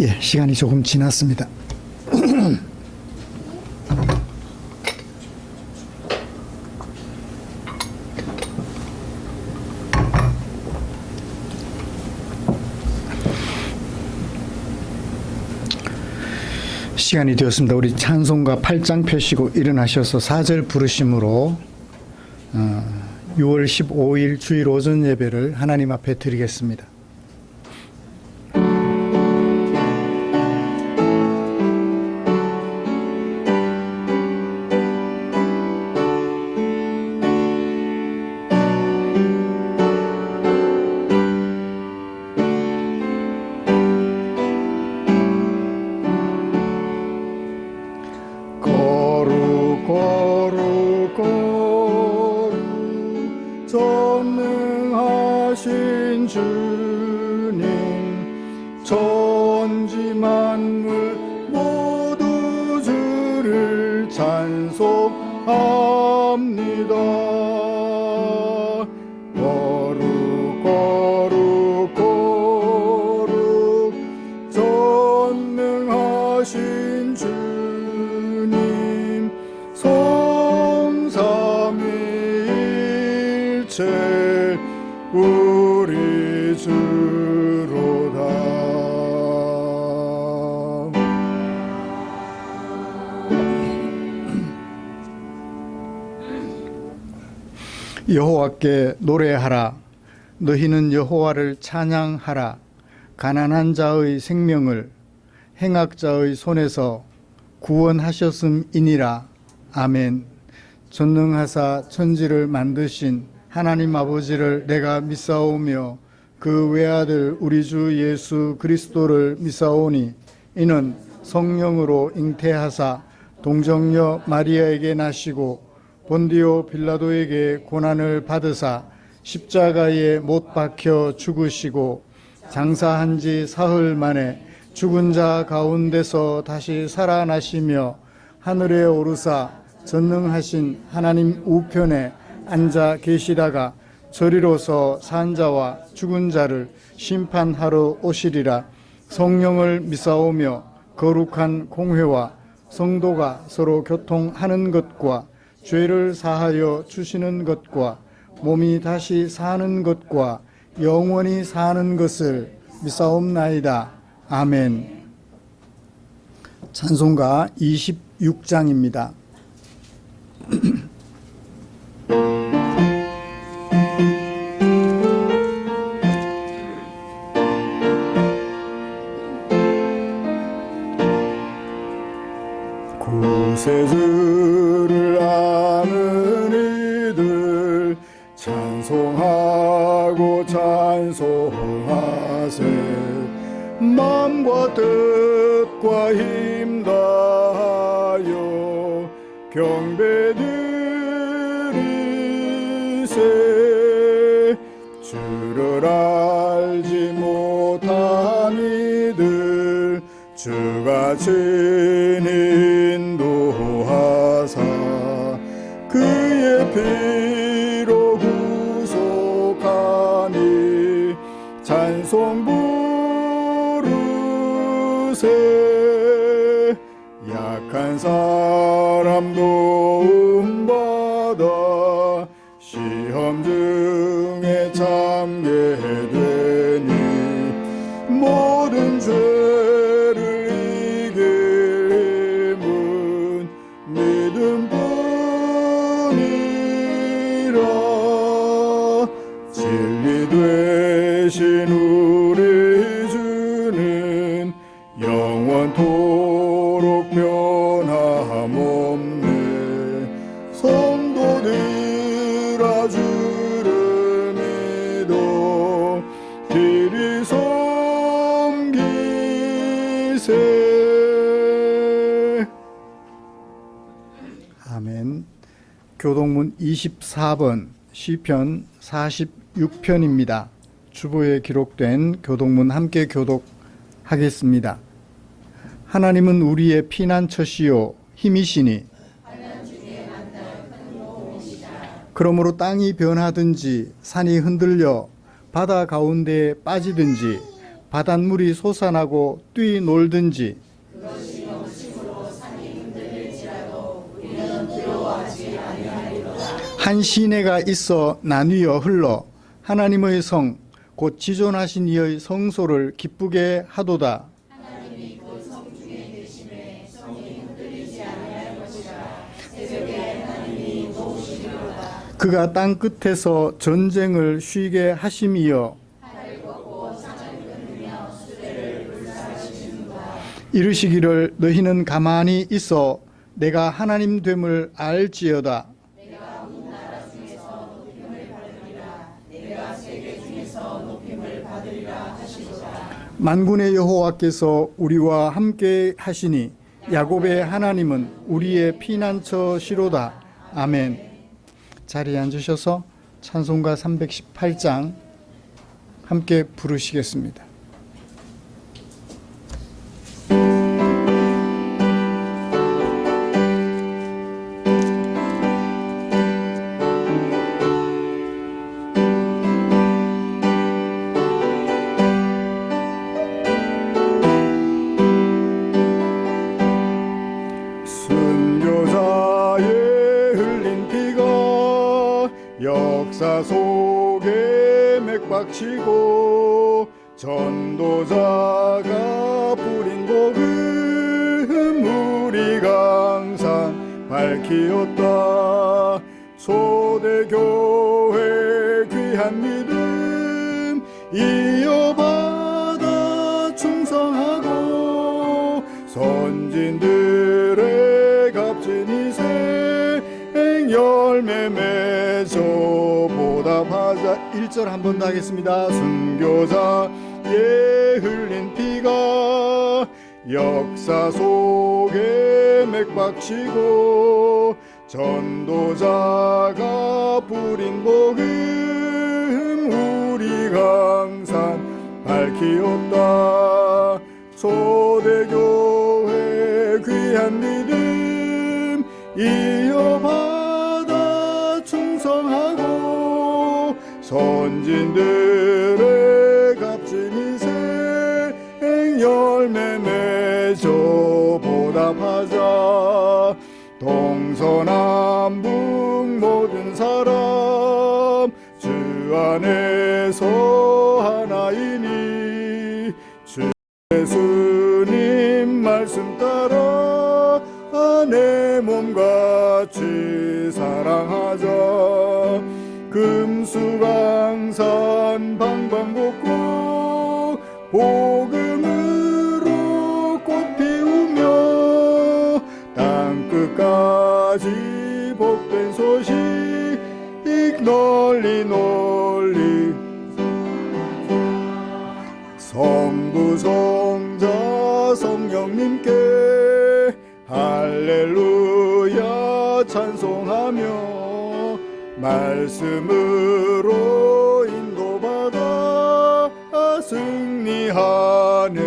예, 시간이 조금 지났습니다. 시간이 되었습니다. 우리 찬송가 8장 펴시고 일어나셔서 4절 부르심으로 6월 15일 주일 오전 예배를 하나님 앞에 드리겠습니다. 전능하신 주님, 천지 만물 모두 주를 찬송합니다. 거룩 거룩 거룩 전능하신 주님, 성삼위일체 우리 주로다. 여호와께 노래하라. 너희는 여호와를 찬양하라. 가난한 자의 생명을 행악자의 손에서 구원하셨음이니라. 아멘. 전능하사 천지를 만드신 하나님 아버지를 내가 믿사오며 그 외아들 우리 주 예수 그리스도를 믿사오니 이는 성령으로 잉태하사 동정녀 마리아에게 나시고 본디오 빌라도에게 고난을 받으사 십자가에 못 박혀 죽으시고 장사한 지 사흘 만에 죽은 자 가운데서 다시 살아나시며 하늘에 오르사 전능하신 하나님 우편에 앉아 계시다가 저리로서 산 자와 죽은 자를 심판하러 오시리라. 성령을 믿사오며 거룩한 공회와 성도가 서로 교통하는 것과 죄를 사하여 주시는 것과 몸이 다시 사는 것과 영원히 사는 것을 믿사옵나이다. 아멘. 찬송가 26장입니다. 구세주를 아는 이들 찬송하고 찬송하세. 마음과 뜻과 힘 다하여 경배드리세. 주를 알지 못한 이들 주가 친히 인도하사 그의 피로 구속하니 찬송 부르세. 약한 사람 도움받아 시험 중에 참게 되니 모든 죄를 이길 힘은 믿음뿐이라. 진리 되신 우리 주는 영원토록 변함없네. 성도들아 주를 믿어 길이 섬기세. 아멘. 교동문 24번 시편 46편입니다. 주보에 기록된 교동문 함께 교독하겠습니다. 하나님은 우리의 피난처시요 힘이시니 그러므로 땅이 변하든지 산이 흔들려 바다 가운데에 빠지든지 바닷물이 솟아나고 뛰놀든지 한 시내가 있어 나뉘어 흘러 하나님의 성 곧 지존하신 이의 성소를 기쁘게 하도다. 그가 땅 끝에서 전쟁을 쉬게 하심이여 이르시기를 너희는 가만히 있어 내가 하나님 됨을 알지어다. 만군의 여호와께서 우리와 함께 하시니 야곱의 하나님은 우리의 피난처시로다. 아멘. 자리에 앉으셔서 찬송가 318장 함께 부르시겠습니다. 역사 속에 맥박치고 전도자가 뿌린 복음 우리가 항상 밝히었다. 초대교회 귀한 믿음 이어받아 충성하고 선진들의 값진 희생 열매 맺어 보답하자. 1절 한 번 더 하겠습니다. 순교자의 흘린 피가 역사 속에 맥박치고 전도자가 뿌린 복음 우리가 항상 밝히었다. 초대교회 귀한 믿음 이어받아 충성하고 선진들의 값진 희생 열매 맺어 보답하자. 동서남북 모든 사람 주 안에서 하나이니 주 예수님 말씀 따라 내 몸같이 사랑하자. 금수강산 방방곡곡 복음으로 꽃 피우며 땅끝까지 복된 소식 널리 널리 성부 성자 성령님께 할렐루야 찬송하며 말씀으로 인도받아 승리하는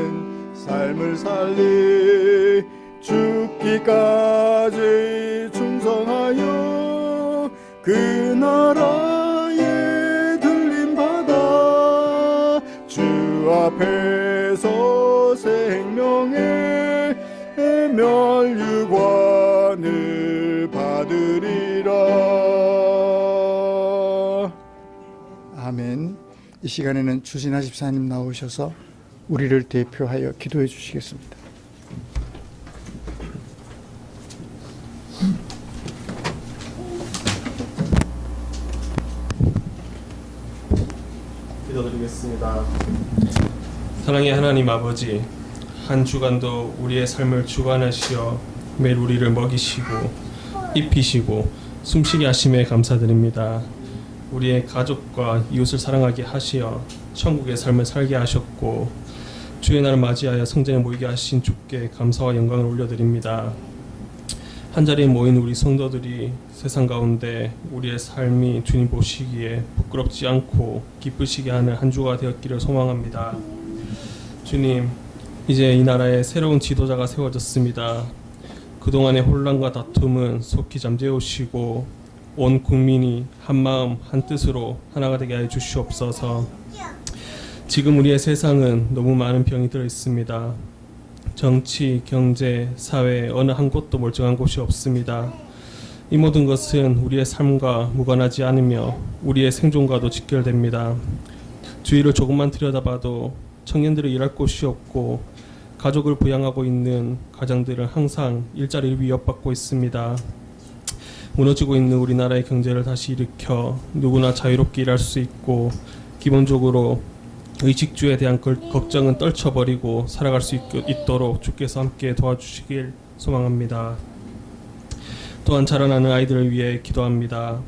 삶을 살리 죽기까지 충성하여 그 나라에 들림받아 주 앞에서 생명의 멸류관을 받으리라. 아멘. 이 시간에는 주진아 집사님 나오셔서 우리를 대표하여 기도해 주시겠습니다. 기도드리겠습니다. 사랑의 하나님 아버지, 한 주간도 우리의 삶을 주관하시어 매일 우리를 먹이시고 입히시고 숨쉬게 하심에 감사드립니다. 우리의 가족과 이웃을 사랑하게 하시어 천국의 삶을 살게 하셨고 주의 날을 맞이하여 성전에 모이게 하신 주께 감사와 영광을 올려드립니다. 한자리에 모인 우리 성도들이 세상 가운데 우리의 삶이 주님 보시기에 부끄럽지 않고 기쁘시게 하는 한 주가 되었기를 소망합니다. 주님, 이제 이 나라에 새로운 지도자가 세워졌습니다. 그동안의 혼란과 다툼은 속히 잠재우시고 온 국민이 한마음 한뜻으로 하나가 되게 하여 주시옵소서. 지금 우리의 세상은 너무 많은 병이 들어 있습니다. 정치, 경제, 사회 어느 한 곳도 멀쩡한 곳이 없습니다. 이 모든 것은 우리의 삶과 무관하지 않으며 우리의 생존과도 직결됩니다. 주위를 조금만 들여다봐도 청년들이 일할 곳이 없고 가족을 부양하고 있는 가장들은 항상 일자리를 위협받고 있습니다. 무너지고 있는 우리나라의 경제를 다시 일으켜 누구나 자유롭게 일할 수 있고 기본적으로 의식주에 대한 걱정은 떨쳐버리고 살아갈 수 있도록 주께서 함께 도와주시길 소망합니다. 또한 자라나는 아이들을 위해 기도합니다.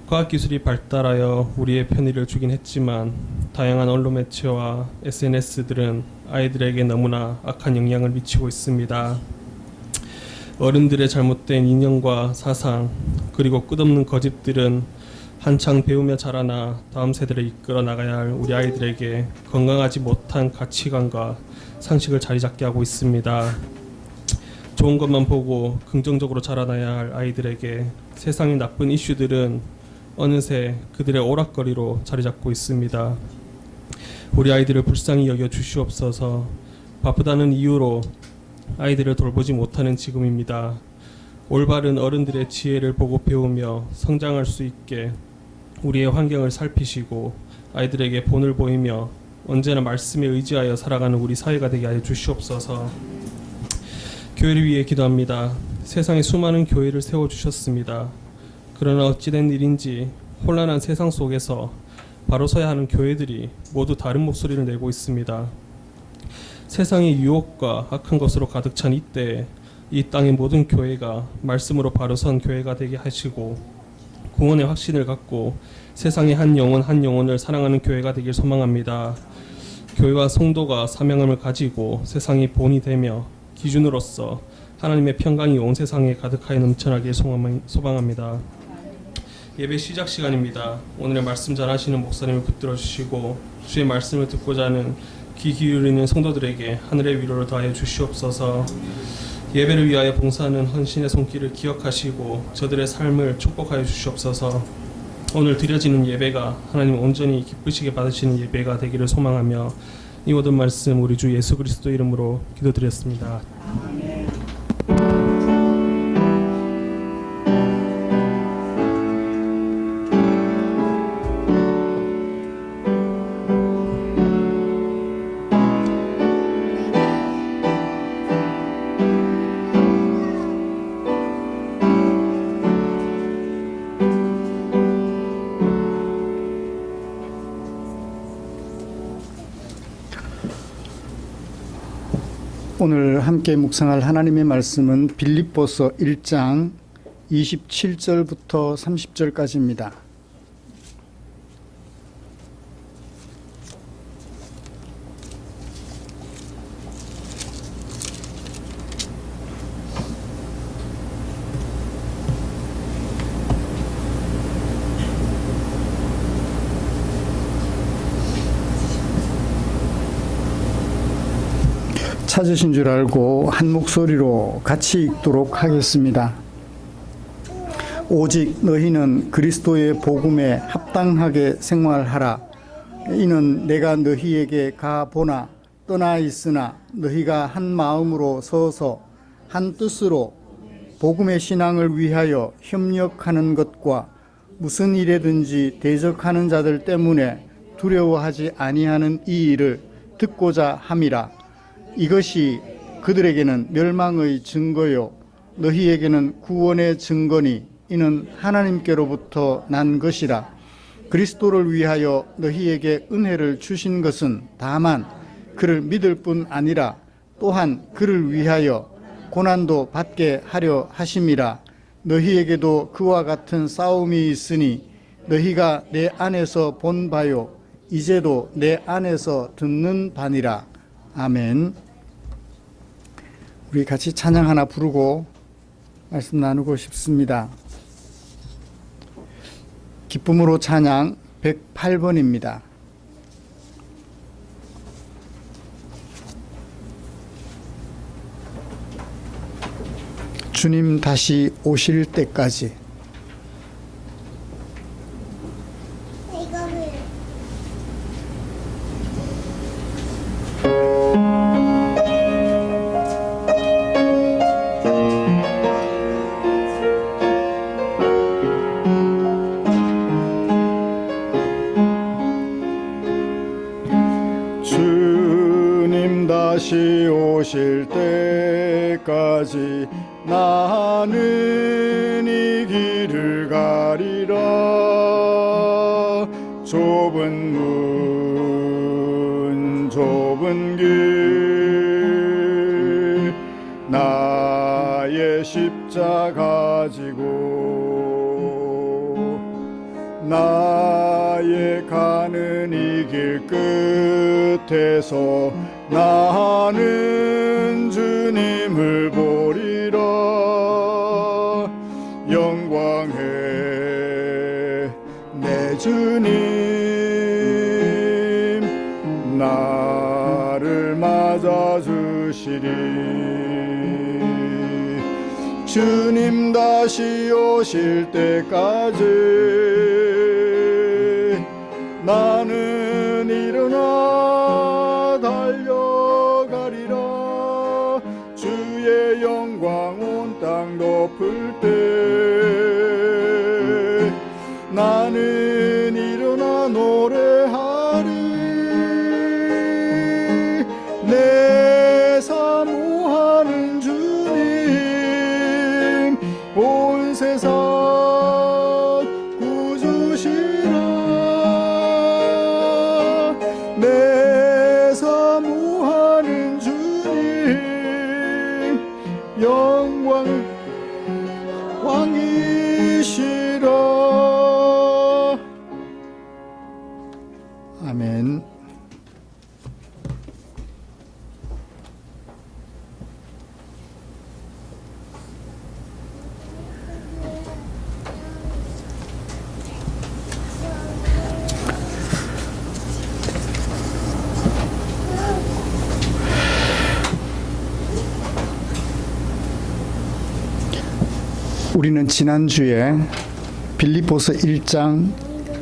과학기술이 발달하여 우리의 편의를 주긴 했지만 다양한 언론 매체와 SNS들은 아이들에게 너무나 악한 영향을 미치고 있습니다. 어른들의 잘못된 인연과 사상 그리고 끝없는 거짓들은 한창 배우며 자라나 다음 세대를 이끌어 나가야 할 우리 아이들에게 건강하지 못한 가치관과 상식을 자리 잡게 하고 있습니다. 좋은 것만 보고 긍정적으로 자라나야 할 아이들에게 세상의 나쁜 이슈들은 어느새 그들의 오락거리로 자리 잡고 있습니다. 우리 아이들을 불쌍히 여겨 주시옵소서. 바쁘다는 이유로 아이들을 돌보지 못하는 지금입니다. 올바른 어른들의 지혜를 보고 배우며 성장할 수 있게 우리의 환경을 살피시고 아이들에게 본을 보이며 언제나 말씀에 의지하여 살아가는 우리 사회가 되게 하여 주시옵소서. 교회를 위해 기도합니다. 세상에 수많은 교회를 세워주셨습니다. 그러나 어찌된 일인지 혼란한 세상 속에서 바로 서야 하는 교회들이 모두 다른 목소리를 내고 있습니다. 세상의 유혹과 악한 것으로 가득 찬 이때에 이 땅의 모든 교회가 말씀으로 바로 선 교회가 되게 하시고 구원의 확신을 갖고 세상의 한 영혼을 사랑하는 교회가 되길 소망합니다. 교회와 성도가 사명함을 가지고 세상의 본이 되며 기준으로서 하나님의 평강이 온 세상에 가득하여 넘쳐나길 소망합니다. 예배 시작 시간입니다. 오늘의 말씀 전하시는 목사님을 붙들어 주시고 주의 말씀을 듣고자 하는 귀 기울이는 성도들에게 하늘의 위로를 더하여 주시옵소서. 예배를 위하여 봉사하는 헌신의 손길을 기억하시고 저들의 삶을 축복하여 주시옵소서. 오늘 드려지는 예배가 하나님 온전히 기쁘시게 받으시는 예배가 되기를 소망하며 이 모든 말씀 우리 주 예수 그리스도 이름으로 기도드렸습니다. 오늘 함께 묵상할 하나님의 말씀은 빌립보서 1장 27절부터 30절까지입니다. 찾으신 줄 알고 한 목소리로 같이 읽도록 하겠습니다. 오직 너희는 그리스도의 복음에 합당하게 생활하라. 이는 내가 너희에게 가보나 떠나 있으나 너희가 한 마음으로 서서 한 뜻으로 복음의 신앙을 위하여 협력하는 것과 무슨 일에든지 대적하는 자들 때문에 두려워하지 아니하는 이 일을 듣고자 함이라. 이것이 그들에게는 멸망의 증거요 너희에게는 구원의 증거니 이는 하나님께로부터 난 것이라. 그리스도를 위하여 너희에게 은혜를 주신 것은 다만 그를 믿을 뿐 아니라 또한 그를 위하여 고난도 받게 하려 하심이라. 너희에게도 그와 같은 싸움이 있으니 너희가 내 안에서 본 바요 이제도 내 안에서 듣는 바니라. 아멘. 우리 같이 찬양 하나 부르고 말씀 나누고 싶습니다. 기쁨으로 찬양 108번입니다. 주님 다시 오실 때까지. 다시 오실 때까지 나는 이 길을 가리라. 좁은 문 좁은 길 나의 십자가 지고 나의 가는 이 길 끝에서 나는 주님을 보리라. 영광해 내 주님 나를 맞아주시리. 주님 다시 오실 때까지 나는 일어나 달려가리라. 주의 영광 온 땅 덮을 때 나는 일어나 노래하리. 내 사모하는 주님 온 세상 구주시라. 내 사모하는 주님 영광 왕이시라. 아멘. 우리는 지난주에 빌립보서 1장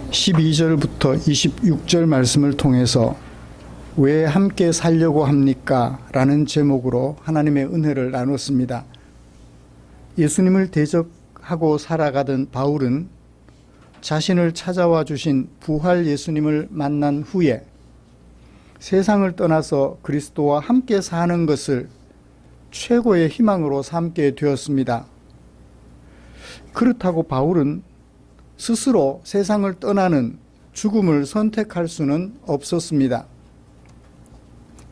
12절부터 26절 말씀을 통해서 왜 함께 살려고 합니까? 라는 제목으로 하나님의 은혜를 나눴습니다. 예수님을 대적하고 살아가던 바울은 자신을 찾아와 주신 부활 예수님을 만난 후에 세상을 떠나서 그리스도와 함께 사는 것을 최고의 희망으로 삼게 되었습니다. 그렇다고 바울은 스스로 세상을 떠나는 죽음을 선택할 수는 없었습니다.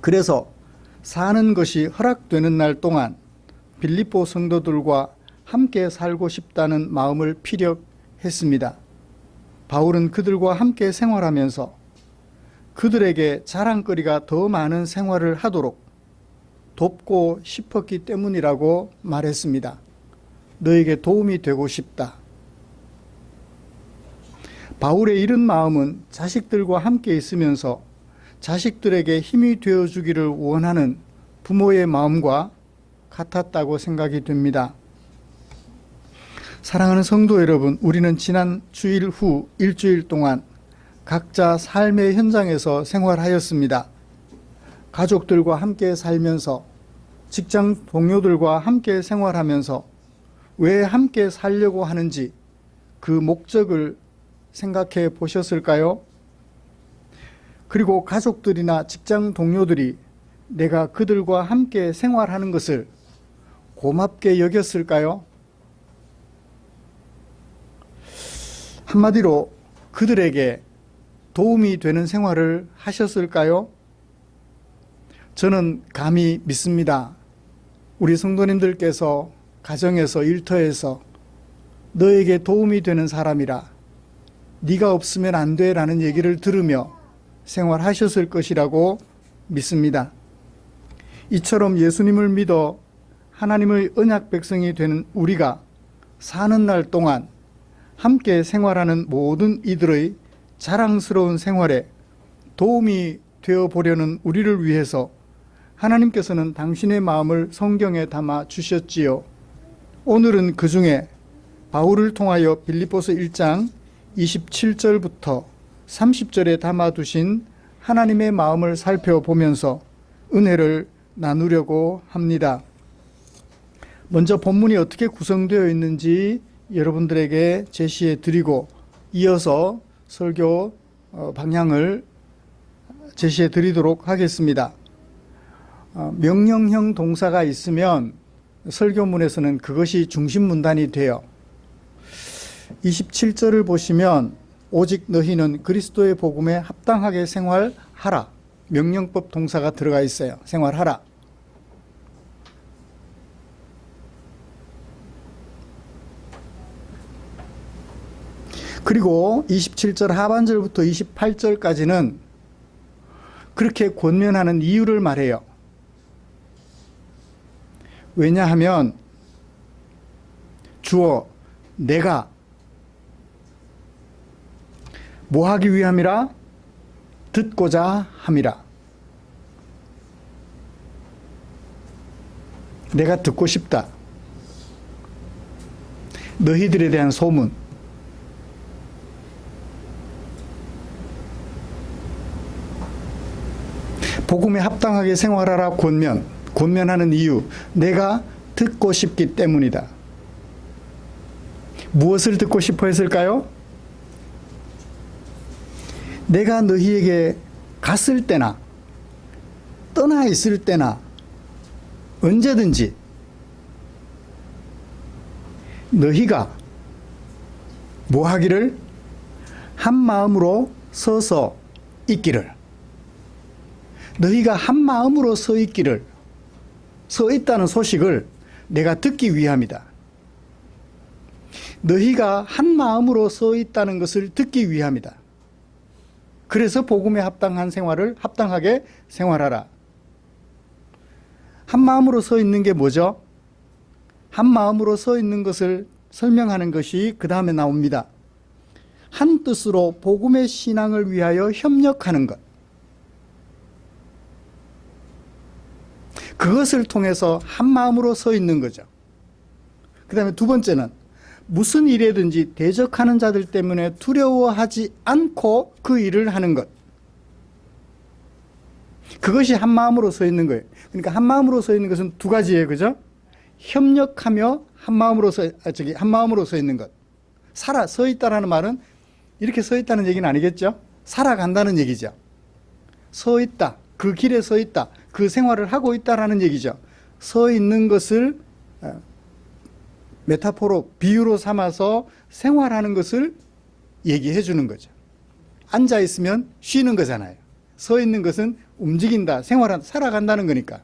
그래서 사는 것이 허락되는 날 동안 빌립보 성도들과 함께 살고 싶다는 마음을 피력했습니다. 바울은 그들과 함께 생활하면서 그들에게 자랑거리가 더 많은 생활을 하도록 돕고 싶었기 때문이라고 말했습니다. 너에게 도움이 되고 싶다. 바울의 이런 마음은 자식들과 함께 있으면서 자식들에게 힘이 되어주기를 원하는 부모의 마음과 같았다고 생각이 됩니다. 사랑하는 성도 여러분, 우리는 지난 주일 후 일주일 동안 각자 삶의 현장에서 생활하였습니다. 가족들과 함께 살면서, 직장 동료들과 함께 생활하면서 왜 함께 살려고 하는지 그 목적을 생각해 보셨을까요? 그리고 가족들이나 직장 동료들이 내가 그들과 함께 생활하는 것을 고맙게 여겼을까요? 한마디로 그들에게 도움이 되는 생활을 하셨을까요? 저는 감히 믿습니다. 우리 성도님들께서 가정에서, 일터에서 너에게 도움이 되는 사람이라, 네가 없으면 안 돼 라는 얘기를 들으며 생활하셨을 것이라고 믿습니다. 이처럼 예수님을 믿어 하나님의 언약 백성이 되는 우리가 사는 날 동안 함께 생활하는 모든 이들의 자랑스러운 생활에 도움이 되어 보려는 우리를 위해서 하나님께서는 당신의 마음을 성경에 담아 주셨지요. 오늘은 그 중에 바울을 통하여 빌립보서 1장 27절부터 30절에 담아두신 하나님의 마음을 살펴보면서 은혜를 나누려고 합니다. 먼저 본문이 어떻게 구성되어 있는지 여러분들에게 제시해 드리고 이어서 설교 방향을 제시해 드리도록 하겠습니다. 명령형 동사가 있으면 설교문에서는 그것이 중심문단이 돼요. 27절을 보시면 오직 너희는 그리스도의 복음에 합당하게 생활하라. 명령법 동사가 들어가 있어요. 생활하라. 그리고 27절 하반절부터 28절까지는 그렇게 권면하는 이유를 말해요. 왜냐하면 주어 내가 뭐 하기 위함이라? 듣고자 함이라. 내가 듣고 싶다. 너희들에 대한 소문. 복음에 합당하게 생활하라 권면하는 이유. 내가 듣고 싶기 때문이다. 무엇을 듣고 싶어 했을까요? 내가 너희에게 갔을 때나 떠나 있을 때나 언제든지 너희가 뭐 하기를? 한 마음으로 서서 있기를. 너희가 한 마음으로 서 있기를, 서 있다는 소식을 내가 듣기 위함이다. 너희가 한 마음으로 서 있다는 것을 듣기 위함이다. 그래서 복음에 합당한 생활을 합당하게 생활하라. 한 마음으로 서 있는 게 뭐죠? 한 마음으로 서 있는 것을 설명하는 것이 그 다음에 나옵니다. 한 뜻으로 복음의 신앙을 위하여 협력하는 것. 그것을 통해서 한 마음으로 서 있는 거죠. 그 다음에 두 번째는 무슨 일에든지 대적하는 자들 때문에 두려워하지 않고 그 일을 하는 것. 그것이 한 마음으로 서 있는 거예요. 그러니까 한 마음으로 서 있는 것은 두 가지예요. 그죠? 협력하며 한 마음으로 서 있는 것. 서 있다라는 말은 이렇게 서 있다는 얘기는 아니겠죠? 살아간다는 얘기죠. 서 있다. 그 길에 서 있다. 그 생활을 하고 있다라는 얘기죠. 서 있는 것을 메타포로 비유로 삼아서 생활하는 것을 얘기해 주는 거죠. 앉아 있으면 쉬는 거잖아요. 서 있는 것은 움직인다, 살아간다는 거니까.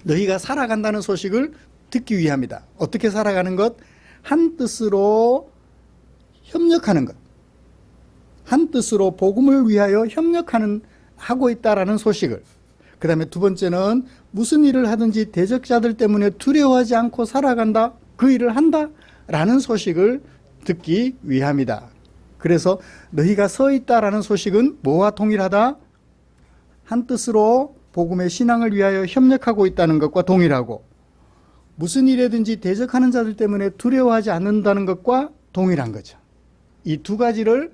너희가 살아간다는 소식을 듣기 위함이다. 어떻게 살아가는 것? 한 뜻으로 협력하는 것. 한 뜻으로 복음을 위하여 하고 있다라는 소식을. 그 다음에 두 번째는 무슨 일을 하든지 대적자들 때문에 두려워하지 않고 살아간다. 그 일을 한다. 라는 소식을 듣기 위함이다. 그래서 너희가 서 있다라는 소식은 뭐와 동일하다? 한 뜻으로 복음의 신앙을 위하여 협력하고 있다는 것과 동일하고, 무슨 일에든지 대적하는 자들 때문에 두려워하지 않는다는 것과 동일한 거죠. 이 두 가지를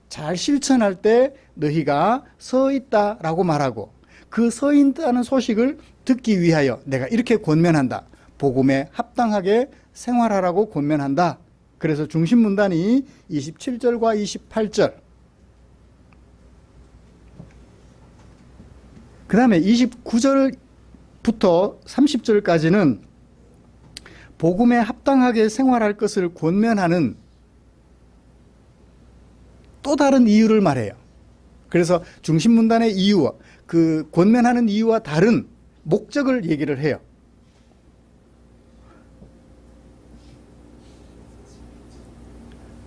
잘 실천할 때 너희가 서 있다라고 말하고, 그 서 있다는 소식을 듣기 위하여 내가 이렇게 권면한다. 복음에 합당하게 생활하라고 권면한다. 그래서 중심 문단이 27절과 28절. 그 다음에 29절부터 30절까지는 복음에 합당하게 생활할 것을 권면하는 또 다른 이유를 말해요. 그래서 중심 문단의 이유와 그 권면하는 이유와 다른 목적을 얘기를 해요.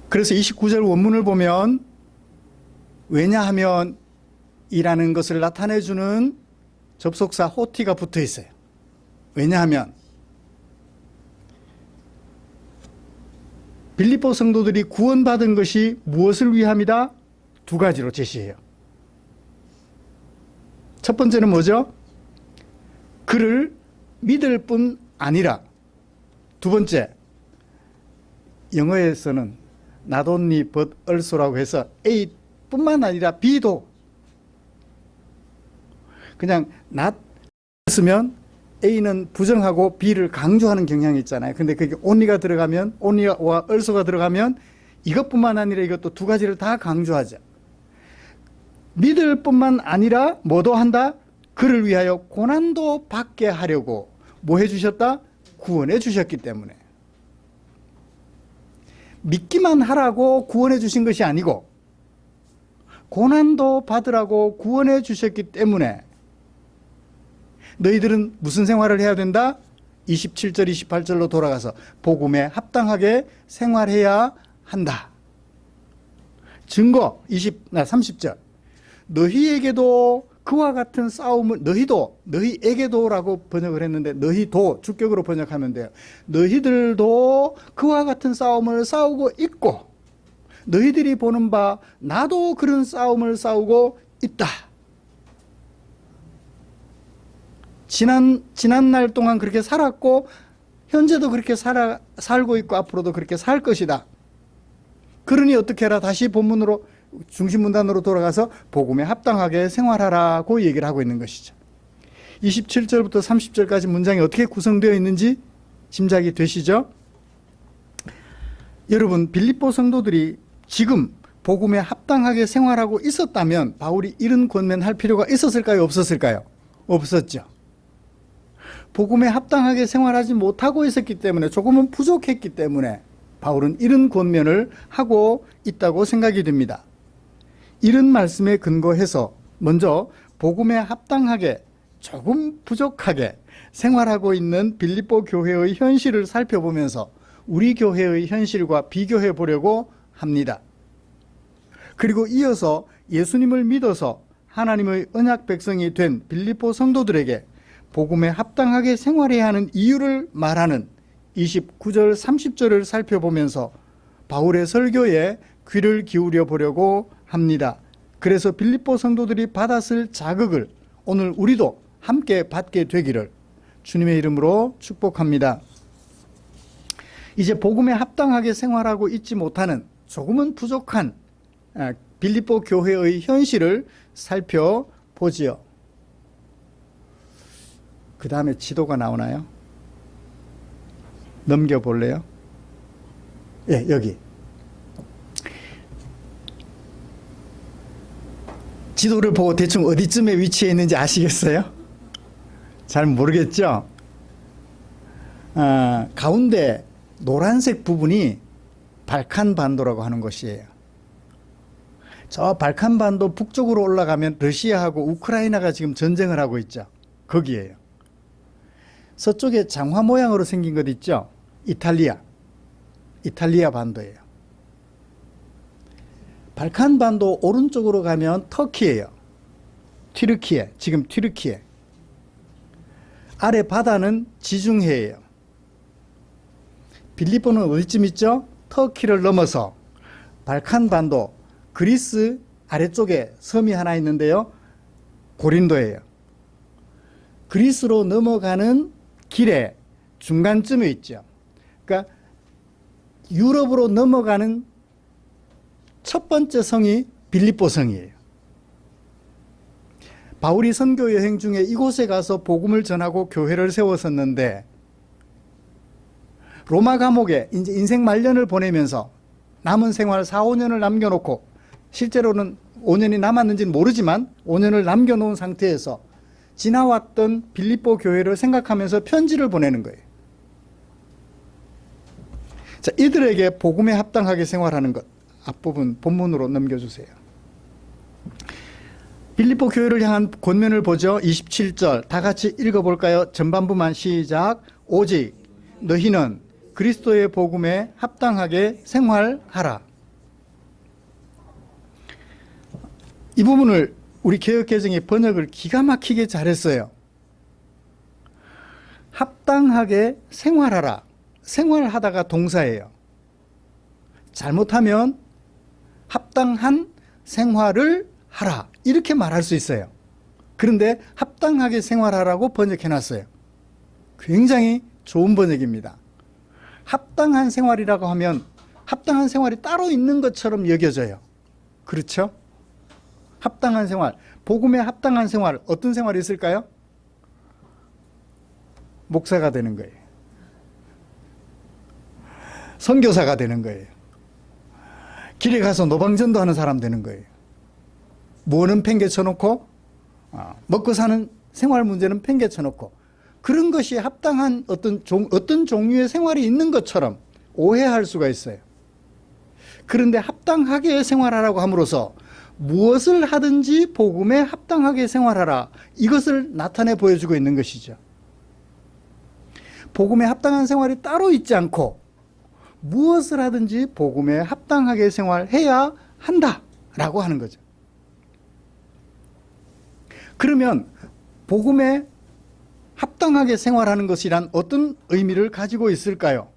그래서 29절 원문을 보면 왜냐하면 이라는 것을 나타내주는 접속사 호티가 붙어 있어요. 왜냐하면 빌립보 성도들이 구원받은 것이 무엇을 위함이다? 두 가지로 제시해요. 첫 번째는 뭐죠? 그를 믿을 뿐 아니라. 두 번째, 영어에서는 not only but also라고 해서 A 뿐만 아니라 B도, 그냥 not 쓰면 A는 부정하고 B를 강조하는 경향이 있잖아요. 근데 그게 only가 들어가면, only와 also가 들어가면 이것뿐만 아니라 이것도 두 가지를 다 강조하죠. 믿을 뿐만 아니라 뭐도 한다? 그를 위하여 고난도 받게 하려고 뭐 해주셨다? 구원해 주셨기 때문에. 믿기만 하라고 구원해 주신 것이 아니고 고난도 받으라고 구원해 주셨기 때문에 너희들은 무슨 생활을 해야 된다? 27절 28절로 돌아가서 복음에 합당하게 생활해야 한다. 증거 30절 너희에게도 그와 같은 싸움을 너희에게도라고 번역을 했는데 너희도 주격으로 번역하면 돼요. 너희들도 그와 같은 싸움을 싸우고 있고 너희들이 보는 바 나도 그런 싸움을 싸우고 있다. 지난 날 동안 그렇게 살았고 현재도 그렇게 살고 있고 앞으로도 그렇게 살 것이다. 그러니 어떻게 해라? 다시 본문으로 중심문단으로 돌아가서 복음에 합당하게 생활하라고 얘기를 하고 있는 것이죠. 27절부터 30절까지 문장이 어떻게 구성되어 있는지 짐작이 되시죠? 여러분, 빌립보 성도들이 지금 복음에 합당하게 생활하고 있었다면 바울이 이런 권면할 필요가 있었을까요? 없었을까요? 없었죠. 복음에 합당하게 생활하지 못하고 있었기 때문에 조금은 부족했기 때문에 바울은 이런 권면을 하고 있다고 생각이 됩니다. 이런 말씀에 근거해서 먼저 복음에 합당하게 조금 부족하게 생활하고 있는 빌립보 교회의 현실을 살펴보면서 우리 교회의 현실과 비교해 보려고 합니다. 그리고 이어서 예수님을 믿어서 하나님의 언약 백성이 된 빌립보 성도들에게 복음에 합당하게 생활해야 하는 이유를 말하는 29절 30절을 살펴보면서 바울의 설교에 귀를 기울여 보려고 합니다. 그래서 빌립보 성도들이 받았을 자극을 오늘 우리도 함께 받게 되기를 주님의 이름으로 축복합니다. 이제 복음에 합당하게 생활하고 있지 못하는 조금은 부족한 빌립보 교회의 현실을 살펴보지요. 그 다음에 지도가 나오나요? 넘겨볼래요? 예, 여기. 지도를 보고 대충 어디쯤에 위치해 있는지 아시겠어요? 잘 모르겠죠? 가운데 노란색 부분이 발칸반도라고 하는 곳이에요. 저 발칸반도 북쪽으로 올라가면 러시아하고 우크라이나가 지금 전쟁을 하고 있죠. 거기에요. 서쪽에 장화 모양으로 생긴 것 있죠? 이탈리아 반도예요. 발칸반도 오른쪽으로 가면 터키예요. 튀르키예, 지금 튀르키예. 아래 바다는 지중해예요. 빌립보는 어디쯤 있죠? 터키를 넘어서 발칸반도, 그리스 아래쪽에 섬이 하나 있는데요. 고린도예요. 그리스로 넘어가는 길에 중간쯤에 있죠. 그러니까 유럽으로 넘어가는 첫 번째 성이 빌립보 성이에요. 바울이 선교 여행 중에 이곳에 가서 복음을 전하고 교회를 세웠었는데 로마 감옥에 이제 인생 말년을 보내면서 남은 생활 4, 5년을 남겨놓고 실제로는 5년이 남았는지는 모르지만 5년을 남겨놓은 상태에서 지나왔던 빌립보 교회를 생각하면서 편지를 보내는 거예요. 자, 이들에게 복음에 합당하게 생활하는 것 앞부분 본문으로 넘겨주세요. 빌립보 교회를 향한 권면을 보죠. 27절 다 같이 읽어볼까요? 전반부만 시작. 오직 너희는 그리스도의 복음에 합당하게 생활하라. 이 부분을 우리 개역개정이 번역을 기가 막히게 잘했어요. 합당하게 생활하라. 생활하다가 동사예요. 잘못하면 합당한 생활을 하라. 이렇게 말할 수 있어요. 그런데 합당하게 생활하라고 번역해놨어요. 굉장히 좋은 번역입니다. 합당한 생활이라고 하면 합당한 생활이 따로 있는 것처럼 여겨져요. 그렇죠? 합당한 생활, 복음에 합당한 생활, 어떤 생활이 있을까요? 목사가 되는 거예요. 선교사가 되는 거예요. 길에 가서 노방전도 하는 사람 되는 거예요. 뭐는 팽개쳐놓고 먹고 사는 생활 문제는 팽개쳐 놓고 그런 것이 합당한 어떤 종류의 생활이 있는 것처럼 오해할 수가 있어요. 그런데 합당하게 생활하라고 함으로써 무엇을 하든지 복음에 합당하게 생활하라, 이것을 나타내 보여주고 있는 것이죠. 복음에 합당한 생활이 따로 있지 않고 무엇을 하든지 복음에 합당하게 생활해야 한다라고 하는 거죠. 그러면 복음에 합당하게 생활하는 것이란 어떤 의미를 가지고 있을까요?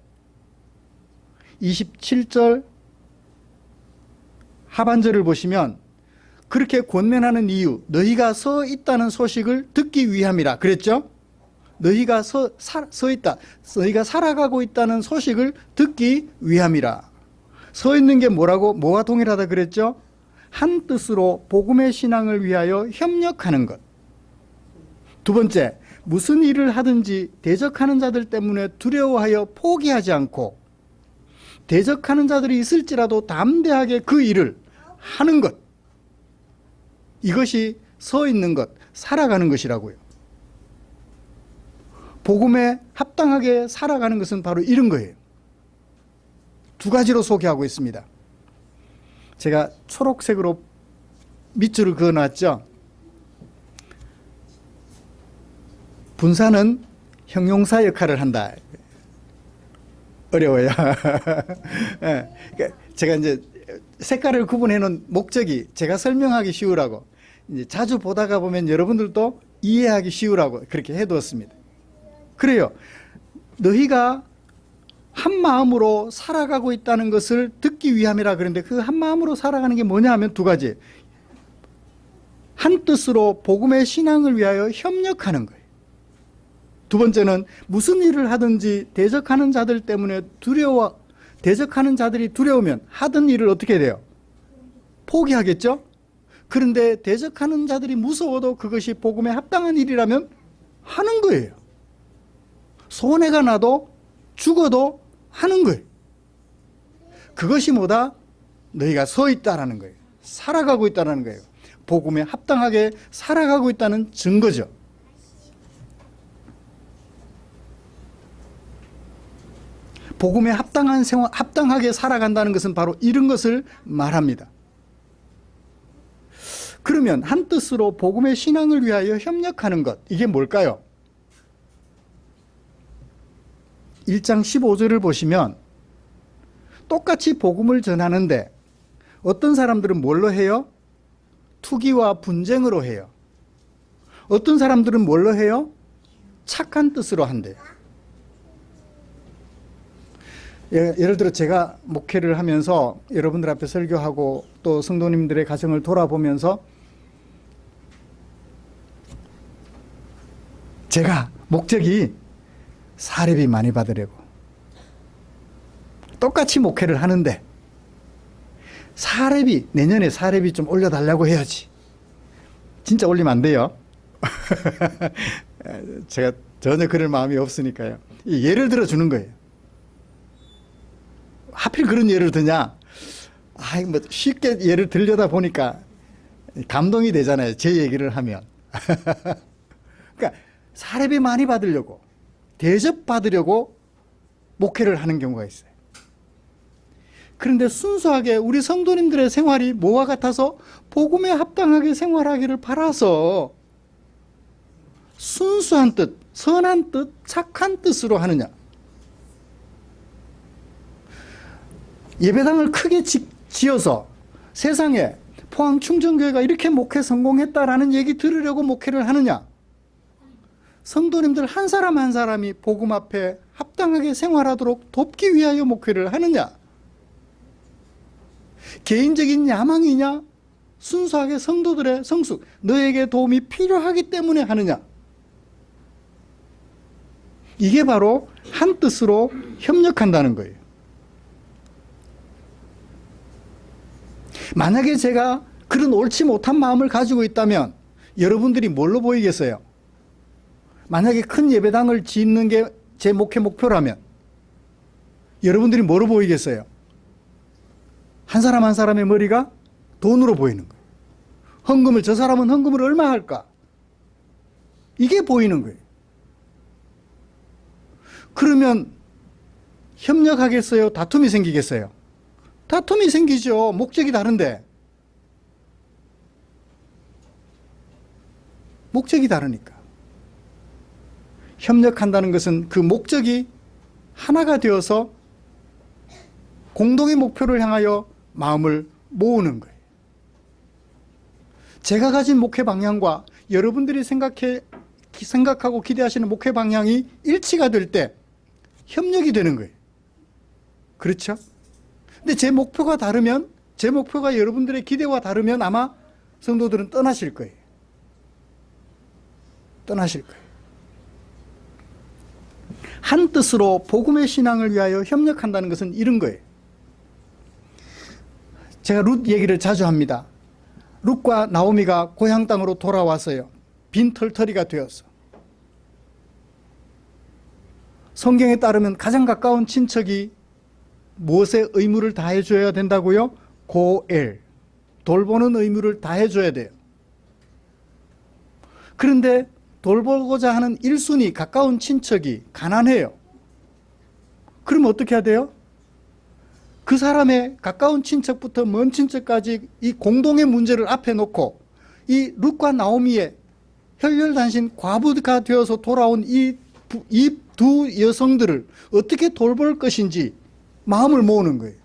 27절 하반절을 보시면 그렇게 권면하는 이유, 너희가 서 있다는 소식을 듣기 위함이라 그랬죠? 너희가 서 있다, 너희가 살아가고 있다는 소식을 듣기 위함이라. 서 있는 게 뭐와 동일하다 그랬죠? 한 뜻으로 복음의 신앙을 위하여 협력하는 것. 두 번째, 무슨 일을 하든지 대적하는 자들 때문에 두려워하여 포기하지 않고 대적하는 자들이 있을지라도 담대하게 그 일을 하는 것. 이것이 서 있는 것, 살아가는 것이라고요. 복음에 합당하게 살아가는 것은 바로 이런 거예요. 두 가지로 소개하고 있습니다. 제가 초록색으로 밑줄을 그어놨죠. 분사는 형용사 역할을 한다. 어려워요. 제가 이제 색깔을 구분해 놓은 목적이 제가 설명하기 쉬우라고, 이제 자주 보다가 보면 여러분들도 이해하기 쉬우라고 그렇게 해두었습니다. 그래요. 너희가 한 마음으로 살아가고 있다는 것을 듣기 위함이라 그랬는데 그 한 마음으로 살아가는 게 뭐냐 하면 두 가지. 한 뜻으로 복음의 신앙을 위하여 협력하는 거예요. 두 번째는 무슨 일을 하든지 대적하는 자들 때문에 대적하는 자들이 두려우면 하던 일을 어떻게 돼요? 포기하겠죠? 그런데 대적하는 자들이 무서워도 그것이 복음에 합당한 일이라면 하는 거예요. 손해가 나도 죽어도 하는 거예요. 그것이 뭐다? 너희가 서 있다라는 거예요. 살아가고 있다는 거예요. 복음에 합당하게 살아가고 있다는 증거죠. 복음에 합당하게 살아간다는 것은 바로 이런 것을 말합니다. 그러면 한 뜻으로 복음의 신앙을 위하여 협력하는 것, 이게 뭘까요? 1장 15절을 보시면 똑같이 복음을 전하는데 어떤 사람들은 뭘로 해요? 투기와 분쟁으로 해요. 어떤 사람들은 뭘로 해요? 착한 뜻으로 한대요. 예를 들어 제가 목회를 하면서 여러분들 앞에 설교하고 또 성도님들의 가정을 돌아보면서 제가 목적이 사례비 많이 받으려고 똑같이 목회를 하는데 내년에 사례비 좀 올려달라고 해야지. 진짜 올리면 안 돼요. 제가 전혀 그럴 마음이 없으니까요. 예를 들어 주는 거예요. 하필 그런 예를 드냐? 뭐 쉽게 예를 들려다 보니까 감동이 되잖아요. 제 얘기를 하면. 그러니까 사례비 많이 받으려고, 대접받으려고 목회를 하는 경우가 있어요. 그런데 순수하게 우리 성도님들의 생활이 뭐와 같아서 복음에 합당하게 생활하기를 바라서 순수한 뜻, 선한 뜻, 착한 뜻으로 하느냐? 예배당을 크게 지어서 세상에 포항충정교회가 이렇게 목회 성공했다라는 얘기 들으려고 목회를 하느냐? 성도님들 한 사람 한 사람이 복음 앞에 합당하게 생활하도록 돕기 위하여 목회를 하느냐? 개인적인 야망이냐? 순수하게 성도들의 성숙, 너에게 도움이 필요하기 때문에 하느냐? 이게 바로 한 뜻으로 협력한다는 거예요. 만약에 제가 그런 옳지 못한 마음을 가지고 있다면 여러분들이 뭘로 보이겠어요? 만약에 큰 예배당을 짓는 게 제 목회 목표라면 여러분들이 뭐로 보이겠어요? 한 사람 한 사람의 머리가 돈으로 보이는 거예요. 저 사람은 헌금을 얼마 할까? 이게 보이는 거예요. 그러면 협력하겠어요? 다툼이 생기겠어요? 다툼이 생기죠. 목적이 다른데. 목적이 다르니까. 협력한다는 것은 그 목적이 하나가 되어서 공동의 목표를 향하여 마음을 모으는 거예요. 제가 가진 목회 방향과 여러분들이 생각하고 기대하시는 목회 방향이 일치가 될 때 협력이 되는 거예요. 그렇죠? 근데 제 목표가 다르면, 제 목표가 여러분들의 기대와 다르면 아마 성도들은 떠나실 거예요. 떠나실 거예요. 한 뜻으로 복음의 신앙을 위하여 협력한다는 것은 이런 거예요. 제가 룻 얘기를 자주 합니다. 룻과 나오미가 고향 땅으로 돌아왔어요. 빈 털터리가 되어서. 성경에 따르면 가장 가까운 친척이 무엇에 의무를 다해줘야 된다고요? 고엘, 돌보는 의무를 다해줘야 돼요. 그런데 돌보고자 하는 1순위 가까운 친척이 가난해요. 그러면 어떻게 해야 돼요? 그 사람의 가까운 친척부터 먼 친척까지 이 공동의 문제를 앞에 놓고 이 룻과 나오미의 혈혈단신 과부가 되어서 돌아온 이 두 여성들을 어떻게 돌볼 것인지 마음을 모으는 거예요.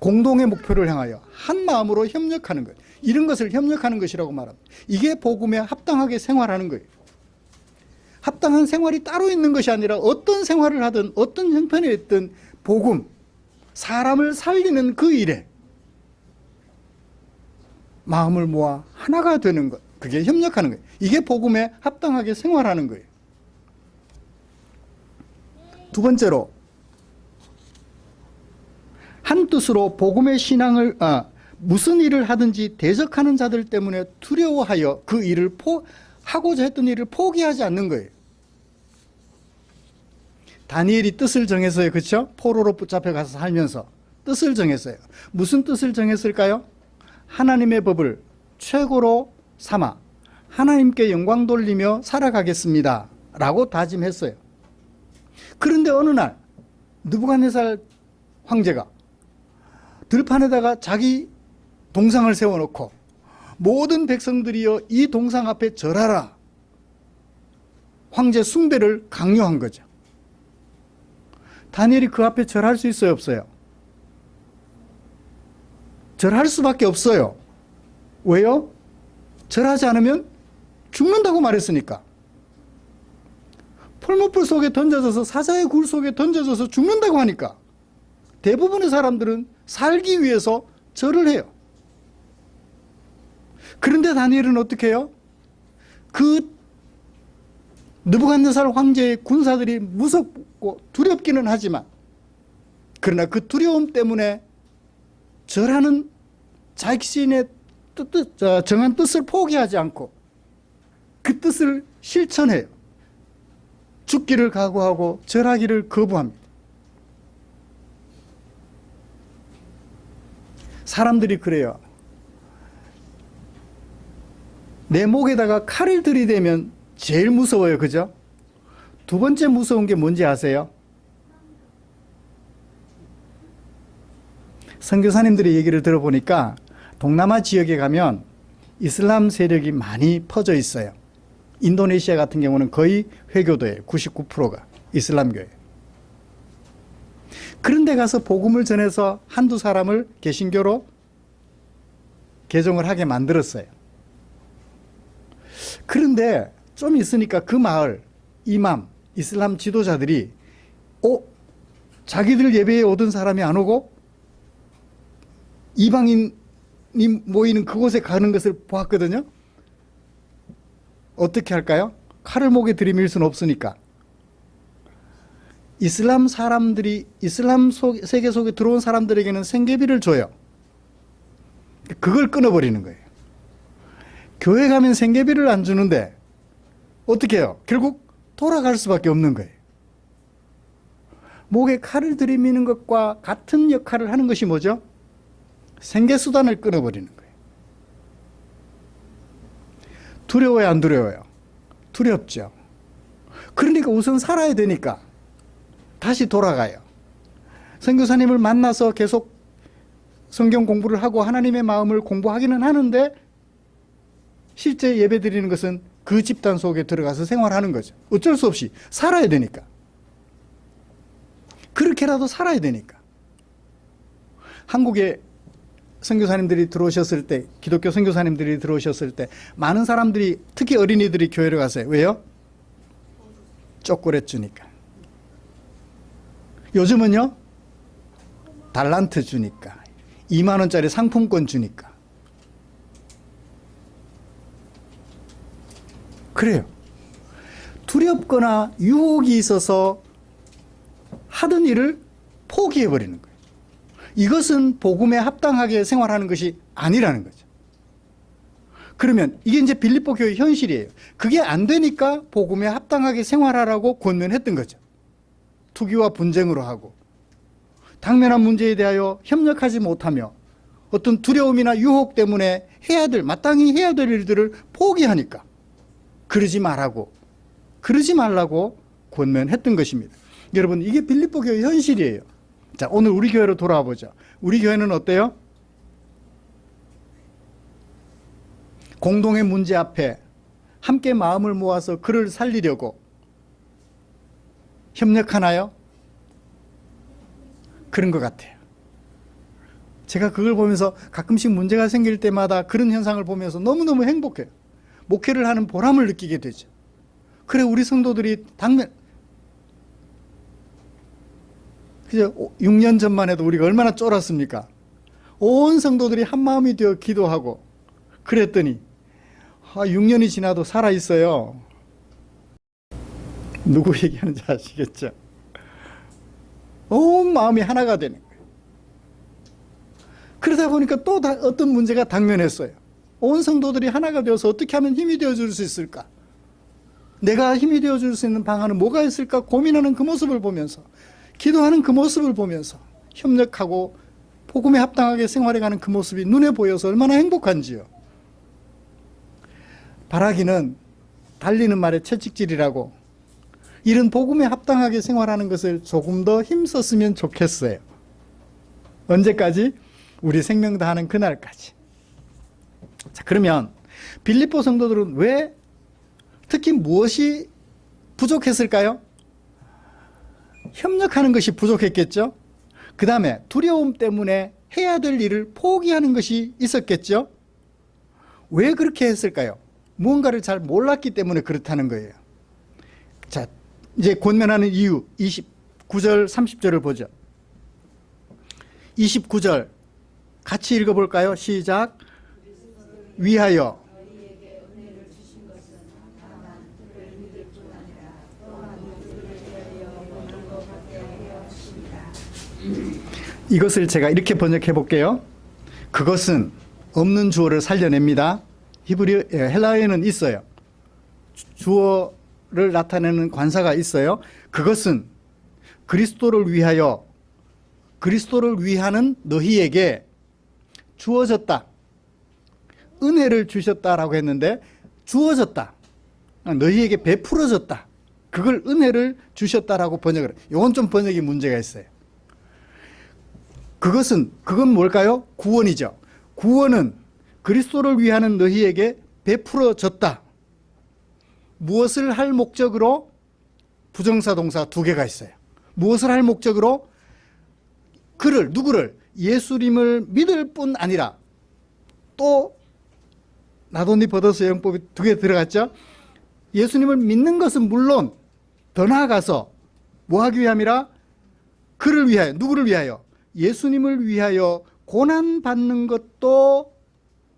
공동의 목표를 향하여 한 마음으로 협력하는 거예요. 이런 것을 협력하는 것이라고 말합니다. 이게 복음에 합당하게 생활하는 거예요. 합당한 생활이 따로 있는 것이 아니라 어떤 생활을 하든 어떤 형편에 있든 복음, 사람을 살리는 그 일에 마음을 모아 하나가 되는 것, 그게 협력하는 거예요. 이게 복음에 합당하게 생활하는 거예요. 두 번째로, 한 뜻으로 복음의 신앙을 무슨 일을 하든지 대적하는 자들 때문에 두려워하여 그 일을 하고자 했던 일을 포기하지 않는 거예요. 다니엘이 뜻을 정했어요. 그렇죠? 포로로 붙잡혀 가서 살면서 뜻을 정했어요. 무슨 뜻을 정했을까요? 하나님의 법을 최고로 삼아 하나님께 영광 돌리며 살아가겠습니다 라고 다짐했어요. 그런데 어느 날 느부갓네살 황제가 들판에다가 자기 동상을 세워놓고 모든 백성들이여 이 동상 앞에 절하라, 황제 숭배를 강요한 거죠. 다니엘이 그 앞에 절할 수 있어요, 없어요? 절할 수밖에 없어요. 왜요? 절하지 않으면 죽는다고 말했으니까. 풀무불 속에 던져져서, 사자의 굴 속에 던져져서 죽는다고 하니까 대부분의 사람들은 살기 위해서 절을 해요. 그런데 다니엘은 어떻게 해요? 그 느부갓네살 황제의 군사들이 무섭고 두렵기는 하지만, 그러나 그 두려움 때문에 절하는 자신의 정한 뜻을 포기하지 않고 그 뜻을 실천해요. 죽기를 각오하고 절하기를 거부합니다. 사람들이 그래요. 내 목에다가 칼을 들이대면 제일 무서워요. 그죠? 두 번째 무서운 게 뭔지 아세요? 선교사님들의 얘기를 들어보니까 동남아 지역에 가면 이슬람 세력이 많이 퍼져 있어요. 인도네시아 같은 경우는 거의 회교도예요. 99%가 이슬람교예요. 그런 데 가서 복음을 전해서 한두 사람을 개신교로 개종을 하게 만들었어요. 그런데 좀 있으니까 그 마을 이맘, 이슬람 지도자들이 자기들 예배에 오던 사람이 안 오고 이방인이 모이는 그곳에 가는 것을 보았거든요. 어떻게 할까요? 칼을 목에 들이밀 수는 없으니까 이슬람 사람들이, 이슬람 세계 속에 들어온 사람들에게는 생계비를 줘요. 그걸 끊어버리는 거예요. 교회 가면 생계비를 안 주는데 어떻게 해요? 결국 돌아갈 수밖에 없는 거예요. 목에 칼을 들이미는 것과 같은 역할을 하는 것이 뭐죠? 생계수단을 끊어버리는 거예요. 두려워요, 안 두려워요? 두렵죠. 그러니까 우선 살아야 되니까 다시 돌아가요. 선교사님을 만나서 계속 성경 공부를 하고 하나님의 마음을 공부하기는 하는데 실제 예배 드리는 것은 그 집단 속에 들어가서 생활하는 거죠. 어쩔 수 없이 살아야 되니까. 그렇게라도 살아야 되니까. 한국에 선교사님들이 들어오셨을 때, 기독교 선교사님들이 들어오셨을 때 많은 사람들이, 특히 어린이들이 교회를 갔어요. 왜요? 초콜릿 주니까. 요즘은요, 달란트 주니까, 2만 원짜리 상품권 주니까. 그래요. 두렵거나 유혹이 있어서 하던 일을 포기해버리는 거예요. 이것은 복음에 합당하게 생활하는 것이 아니라는 거죠. 그러면 이게 이제 빌립보 교회 현실이에요. 그게 안 되니까 복음에 합당하게 생활하라고 권면했던 거죠. 투기와 분쟁으로 하고 당면한 문제에 대하여 협력하지 못하며 어떤 두려움이나 유혹 때문에 마땅히 해야 될 일들을 포기하니까 그러지 말라고 권면했던 것입니다. 여러분, 이게 빌립보 교회 현실이에요. 자, 오늘 우리 교회로 돌아와 보죠. 우리 교회는 어때요? 공동의 문제 앞에 함께 마음을 모아서 그를 살리려고 협력하나요? 그런 것 같아요. 제가 그걸 보면서 가끔씩 문제가 생길 때마다 그런 현상을 보면서 너무너무 행복해요. 목회를 하는 보람을 느끼게 되죠. 그래, 우리 성도들이 그죠? 6년 전만 해도 우리가 얼마나 쫄았습니까? 온 성도들이 한 마음이 되어 기도하고 그랬더니 6년이 지나도 살아있어요. 누구 얘기하는지 아시겠죠? 온 마음이 하나가 되는 거예요. 그러다 보니까 또 어떤 문제가 당면했어요. 온 성도들이 하나가 되어서 어떻게 하면 힘이 되어줄 수 있을까? 내가 힘이 되어줄 수 있는 방안은 뭐가 있을까? 고민하는 그 모습을 보면서, 기도하는 그 모습을 보면서 협력하고 복음에 합당하게 생활해가는 그 모습이 눈에 보여서 얼마나 행복한지요. 바라기는 달리는 말에 채찍질이라고, 이런 복음에 합당하게 생활하는 것을 조금 더 힘썼으면 좋겠어요. 언제까지? 우리 생명 다하는 그날까지. 자, 그러면 빌립보 성도들은 왜, 특히 무엇이 부족했을까요? 협력하는 것이 부족했겠죠. 그 다음에 두려움 때문에 해야 될 일을 포기하는 것이 있었겠죠. 왜 그렇게 했을까요? 무언가를 잘 몰랐기 때문에 그렇다는 거예요. 자, 이제 권면하는 이유 29절 30절을 보죠. 29절 같이 읽어볼까요? 시작. 위하여 이것을 제가 이렇게 번역해 볼게요. 그것은 없는 주어를 살려냅니다. 헬라어에는 있어요. 주어를 나타내는 관사가 있어요. 그것은 그리스도를 위하는 너희에게 주어졌다. 은혜를 주셨다라고 했는데 주어졌다. 너희에게 베풀어졌다. 그걸 은혜를 주셨다라고 번역을 해요. 이건 좀 번역이 문제가 있어요. 그건 뭘까요? 구원이죠. 구원은 그리스도를 위하는 너희에게 베풀어졌다. 무엇을 할 목적으로? 부정사 동사 두 개가 있어요. 무엇을 할 목적으로? 누구를? 예수님을 믿을 뿐 아니라 또 나돈니 버더스 영법이 두 개 들어갔죠. 예수님을 믿는 것은 물론 더 나아가서 뭐 하기 위함이라? 그를 위하여, 누구를 위하여? 예수님을 위하여 고난받는 것도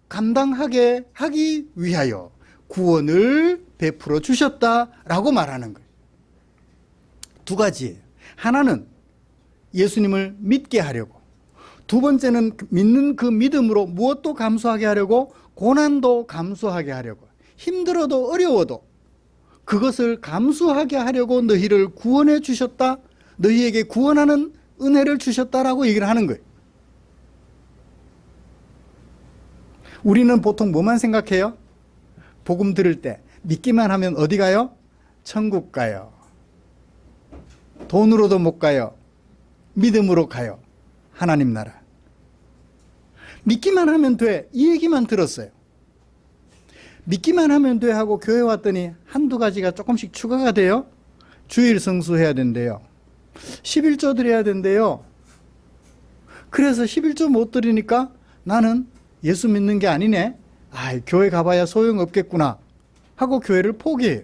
감당하게 하기 위하여 구원을 베풀어 주셨다라고 말하는 거예요. 두 가지예요. 하나는 예수님을 믿게 하려고, 두 번째는 믿는 그 믿음으로 무엇도 감수하게 하려고, 고난도 감수하게 하려고, 힘들어도 어려워도 그것을 감수하게 하려고 너희를 구원해 주셨다, 너희에게 구원하는 은혜를 주셨다라고 얘기를 하는 거예요. 우리는 보통 뭐만 생각해요? 복음 들을 때 믿기만 하면 어디 가요? 천국 가요. 돈으로도 못 가요. 믿음으로 가요. 하나님 나라. 믿기만 하면 돼. 이 얘기만 들었어요. 믿기만 하면 돼 하고 교회 왔더니 한두 가지가 조금씩 추가가 돼요. 주일 성수해야 된대요. 11조 드려야 된대요. 그래서 11조 못 드리니까 나는 예수 믿는 게 아니네. 아, 교회 가봐야 소용없겠구나 하고 교회를 포기해요.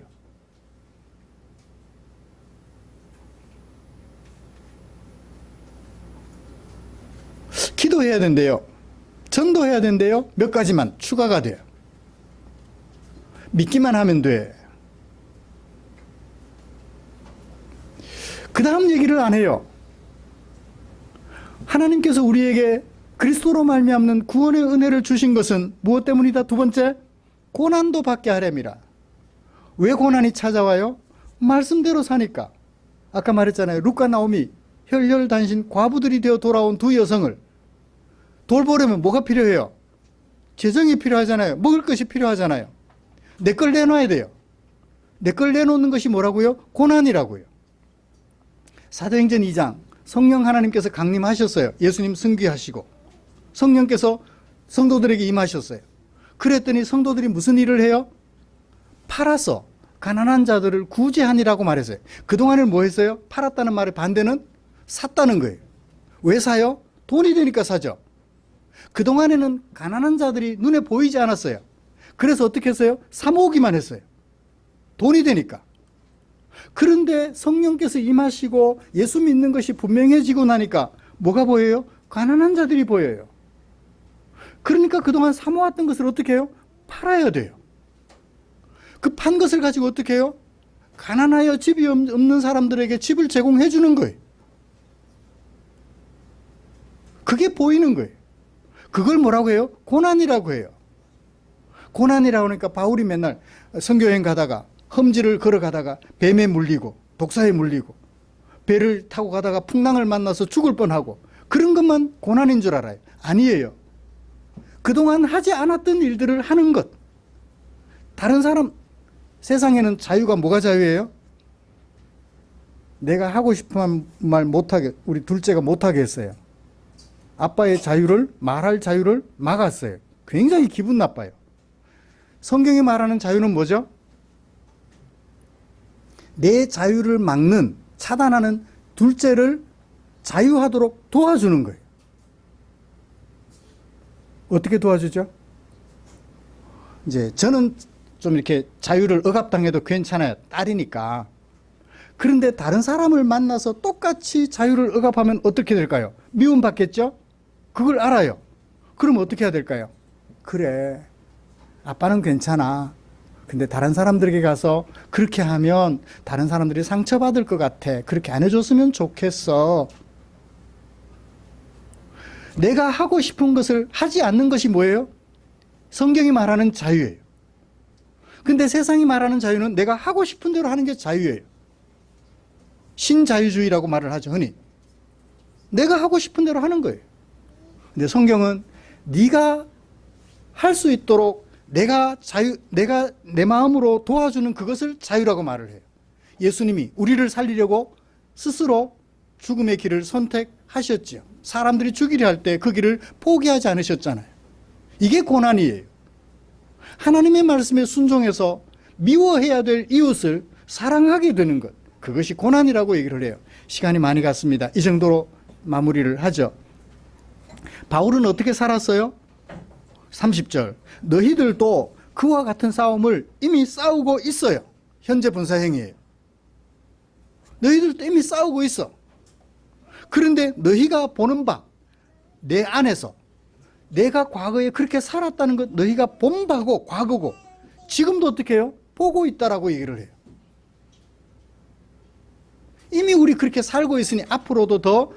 기도해야 된대요. 전도해야 된대요. 몇 가지만 추가가 돼요. 믿기만 하면 돼. 그 다음 얘기를 안 해요. 하나님께서 우리에게 그리스도로 말미암는 구원의 은혜를 주신 것은 무엇 때문이다? 두 번째, 고난도 받게 하렵니다. 왜 고난이 찾아와요? 말씀대로 사니까. 아까 말했잖아요. 룻과 나오미, 혈혈단신 과부들이 되어 돌아온 두 여성을 돌보려면 뭐가 필요해요? 재정이 필요하잖아요. 먹을 것이 필요하잖아요. 내 걸 내놔야 돼요. 내 걸 내놓는 것이 뭐라고요? 고난이라고요. 사도행전 2장, 성령 하나님께서 강림하셨어요. 예수님 승귀하시고 성령께서 성도들에게 임하셨어요. 그랬더니 성도들이 무슨 일을 해요? 팔아서 가난한 자들을 구제하니라고 말했어요. 그동안은 뭐 했어요? 팔았다는 말의 반대는 샀다는 거예요. 왜 사요? 돈이 되니까 사죠. 그동안에는 가난한 자들이 눈에 보이지 않았어요. 그래서 어떻게 했어요? 사 모으기만 했어요. 돈이 되니까. 그런데 성령께서 임하시고 예수 믿는 것이 분명해지고 나니까 뭐가 보여요? 가난한 자들이 보여요. 그러니까 그동안 사 모았던 것을 어떻게 해요? 팔아야 돼요. 그 판 것을 가지고 어떻게 해요? 가난하여 집이 없는 사람들에게 집을 제공해 주는 거예요. 그게 보이는 거예요. 그걸 뭐라고 해요? 고난이라고 해요. 고난이라고 하니까 바울이 맨날 선교여행 가다가 험지를 걸어가다가 뱀에 물리고 독사에 물리고 배를 타고 가다가 풍랑을 만나서 죽을 뻔하고 그런 것만 고난인 줄 알아요. 아니에요. 그동안 하지 않았던 일들을 하는 것. 다른 사람, 세상에는 자유가 뭐가 자유예요? 내가 하고 싶은 말 못하게, 우리 둘째가 못하게 했어요. 아빠의 자유를, 말할 자유를 막았어요. 굉장히 기분 나빠요. 성경이 말하는 자유는 뭐죠? 내 자유를 막는, 차단하는 둘째를 자유하도록 도와주는 거예요. 어떻게 도와주죠? 이제 저는 좀 이렇게 자유를 억압당해도 괜찮아요. 딸이니까. 그런데 다른 사람을 만나서 똑같이 자유를 억압하면 어떻게 될까요? 미움받겠죠? 그걸 알아요. 그럼 어떻게 해야 될까요? 그래, 아빠는 괜찮아. 근데 다른 사람들에게 가서 그렇게 하면 다른 사람들이 상처받을 것 같아. 그렇게 안 해줬으면 좋겠어. 내가 하고 싶은 것을 하지 않는 것이 뭐예요? 성경이 말하는 자유예요. 근데 세상이 말하는 자유는 내가 하고 싶은 대로 하는 게 자유예요. 신자유주의라고 말을 하죠, 흔히. 내가 하고 싶은 대로 하는 거예요. 근데 성경은 네가 할 수 있도록 내가 내 마음으로 도와주는 그것을 자유라고 말을 해요. 예수님이 우리를 살리려고 스스로 죽음의 길을 선택하셨지요. 사람들이 죽이려 할 때 그 길을 포기하지 않으셨잖아요. 이게 고난이에요. 하나님의 말씀에 순종해서 미워해야 될 이웃을 사랑하게 되는 것. 그것이 고난이라고 얘기를 해요. 시간이 많이 갔습니다. 이 정도로 마무리를 하죠. 바울은 어떻게 살았어요? 30절. 너희들도 그와 같은 싸움을 이미 싸우고 있어요. 현재 분사형이에요. 너희들도 이미 싸우고 있어. 그런데 너희가 보는 바, 내 안에서 내가 과거에 그렇게 살았다는 것 너희가 본 바고 과거고 지금도 어떻게 해요? 보고 있다라고 얘기를 해요. 이미 우리 그렇게 살고 있으니 앞으로도 더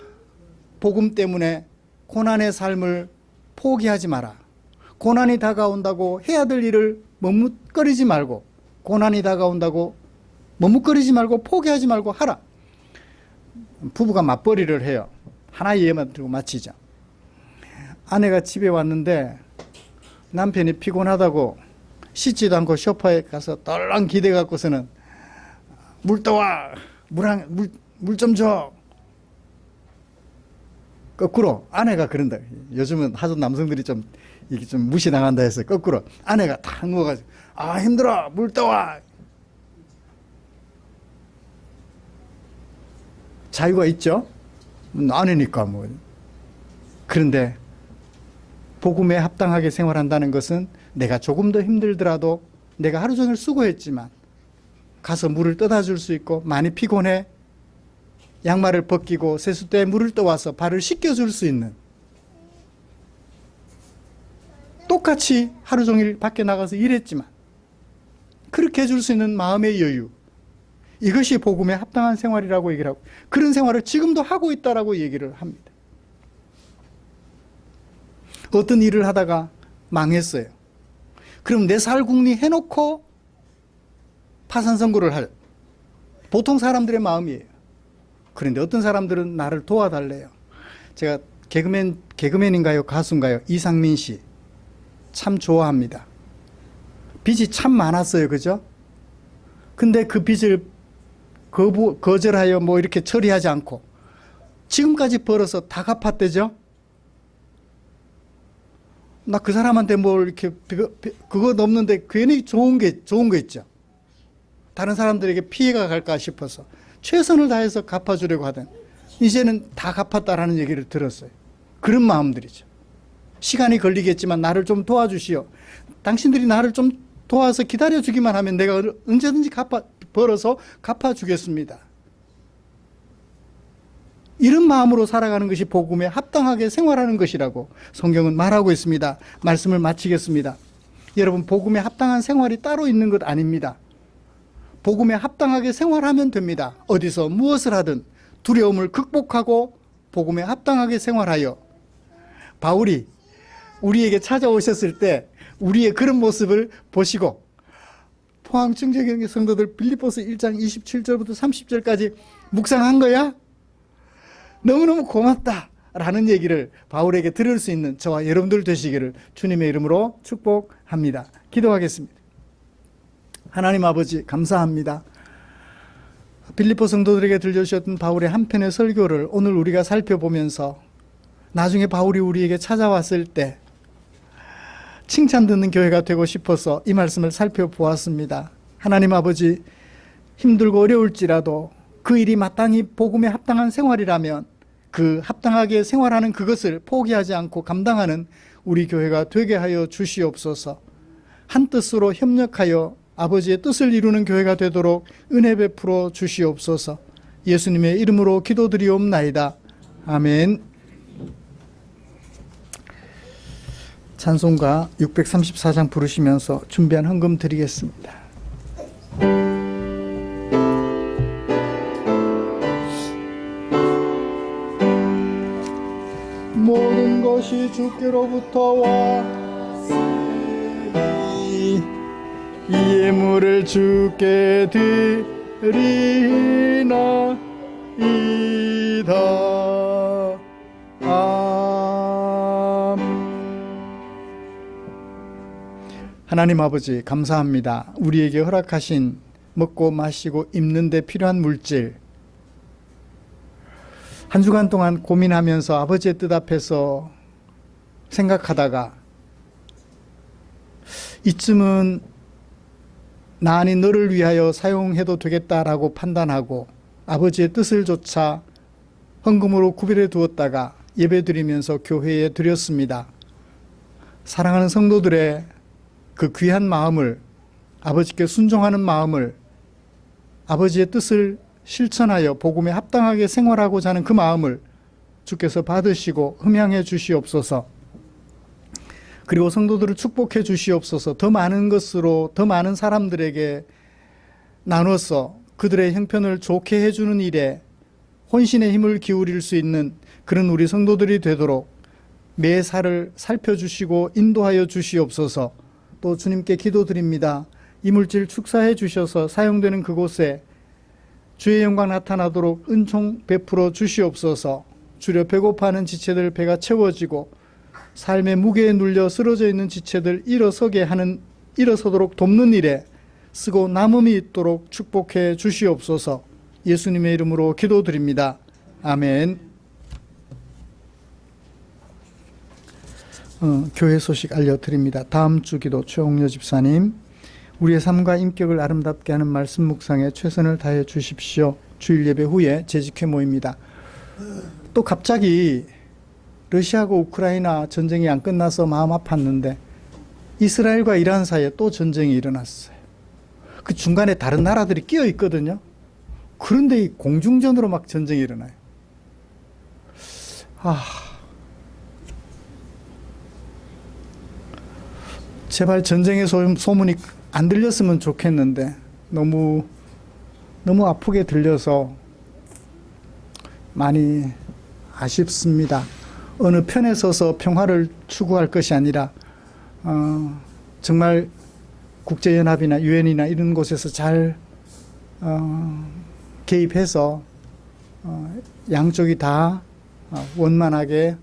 복음 때문에 고난의 삶을 포기하지 마라. 고난이 다가온다고 해야 될 일을 머뭇거리지 말고, 고난이 다가온다고 머뭇거리지 말고 포기하지 말고 하라. 부부가 맞벌이를 해요. 하나의 예만 들고 마치자. 아내가 집에 왔는데 남편이 피곤하다고 씻지도 않고 소파에 가서 떨렁 기대 갖고서는 물 떠와, 물 좀 줘. 거꾸로 아내가 그런다. 요즘은 하도 남성들이 좀 이게 좀 무시당한다 해서 거꾸로 아내가 탁 누워가지고 아 힘들어 물 떠와. 자유가 있죠. 아내니까 뭐. 그런데 복음에 합당하게 생활한다는 것은 내가 조금 더 힘들더라도 내가 하루 종일 수고했지만 가서 물을 떠다 줄 수 있고 많이 피곤해 양말을 벗기고 세숫대에 물을 떠와서 발을 씻겨줄 수 있는, 똑같이 하루 종일 밖에 나가서 일했지만 그렇게 해줄 수 있는 마음의 여유, 이것이 복음에 합당한 생활이라고 얘기를 하고 그런 생활을 지금도 하고 있다라고 얘기를 합니다. 어떤 일을 하다가 망했어요. 그럼 내 살궁리 해놓고 파산 선고를 할 보통 사람들의 마음이에요. 그런데 어떤 사람들은 나를 도와달래요. 제가 개그맨인가요? 가수인가요? 이상민 씨. 참 좋아합니다. 빚이 참 많았어요. 그죠? 근데 그 빚을 거절하여 뭐 이렇게 처리하지 않고 지금까지 벌어서 다 갚았대죠? 나 그 사람한테 뭘 이렇게 그거 넘는데 괜히 좋은 거 있죠. 다른 사람들에게 피해가 갈까 싶어서 최선을 다해서 갚아주려고 하던 이제는 다 갚았다라는 얘기를 들었어요. 그런 마음들이죠. 시간이 걸리겠지만 나를 좀 도와주시오. 당신들이 나를 좀 도와서 기다려주기만 하면 내가 언제든지 벌어서 갚아주겠습니다. 이런 마음으로 살아가는 것이 복음에 합당하게 생활하는 것이라고 성경은 말하고 있습니다. 말씀을 마치겠습니다. 여러분, 복음에 합당한 생활이 따로 있는 것 아닙니다. 복음에 합당하게 생활하면 됩니다. 어디서 무엇을 하든 두려움을 극복하고 복음에 합당하게 생활하여, 바울이 우리에게 찾아오셨을 때 우리의 그런 모습을 보시고 포항 충정교회 성도들 빌립보서 1장 27절부터 30절까지 묵상한 거야? 너무너무 고맙다 라는 얘기를 바울에게 들을 수 있는 저와 여러분들 되시기를 주님의 이름으로 축복합니다. 기도하겠습니다. 하나님 아버지, 감사합니다. 빌립보 성도들에게 들려주셨던 바울의 한 편의 설교를 오늘 우리가 살펴보면서 나중에 바울이 우리에게 찾아왔을 때 칭찬 듣는 교회가 되고 싶어서 이 말씀을 살펴보았습니다. 하나님 아버지, 힘들고 어려울지라도 그 일이 마땅히 복음에 합당한 생활이라면 그 합당하게 생활하는 그것을 포기하지 않고 감당하는 우리 교회가 되게 하여 주시옵소서. 한 뜻으로 협력하여 아버지의 뜻을 이루는 교회가 되도록 은혜 베풀어 주시옵소서. 예수님의 이름으로 기도드리옵나이다. 아멘. 찬송가 634장 부르시면서 준비한 헌금 드리겠습니다. 모든 것이 주께로부터 왔으니 이 예물을 주께 드리나이다. 하나님 아버지, 감사합니다. 우리에게 허락하신 먹고 마시고 입는 데 필요한 물질, 한 주간 동안 고민하면서 아버지의 뜻 앞에서 생각하다가 이쯤은 나 아닌 너를 위하여 사용해도 되겠다라고 판단하고 아버지의 뜻을 조차 헌금으로 구별해 두었다가 예배드리면서 교회에 드렸습니다. 사랑하는 성도들의 그 귀한 마음을, 아버지께 순종하는 마음을, 아버지의 뜻을 실천하여 복음에 합당하게 생활하고자 하는 그 마음을 주께서 받으시고 흠양해 주시옵소서. 그리고 성도들을 축복해 주시옵소서. 더 많은 것으로 더 많은 사람들에게 나눠서 그들의 형편을 좋게 해주는 일에 혼신의 힘을 기울일 수 있는 그런 우리 성도들이 되도록 매사를 살펴주시고 인도하여 주시옵소서. 또 주님께 기도드립니다. 이물질 축사해 주셔서 사용되는 그곳에 주의 영광 나타나도록 은총 베풀어 주시옵소서. 주려 배고파하는 지체들 배가 채워지고 삶의 무게에 눌려 쓰러져 있는 지체들 일어서게 하는 일어서도록 돕는 일에 쓰고 남음이 있도록 축복해 주시옵소서. 예수님의 이름으로 기도드립니다. 아멘. 교회 소식 알려드립니다. 다음 주 기도 최홍려 집사님, 우리의 삶과 인격을 아름답게 하는 말씀 묵상에 최선을 다해 주십시오. 주일 예배 후에 재직회 모입니다. 또 갑자기 러시아하고 우크라이나 전쟁이 안 끝나서 마음 아팠는데 이스라엘과 이란 사이에 또 전쟁이 일어났어요. 그 중간에 다른 나라들이 끼어 있거든요. 그런데 이 공중전으로 막 전쟁이 일어나요. 제발 전쟁의 소문이 안 들렸으면 좋겠는데 너무 아프게 들려서 많이 아쉽습니다. 어느 편에 서서 평화를 추구할 것이 아니라 정말 국제연합이나 유엔이나 이런 곳에서 잘 개입해서 양쪽이 다 원만하게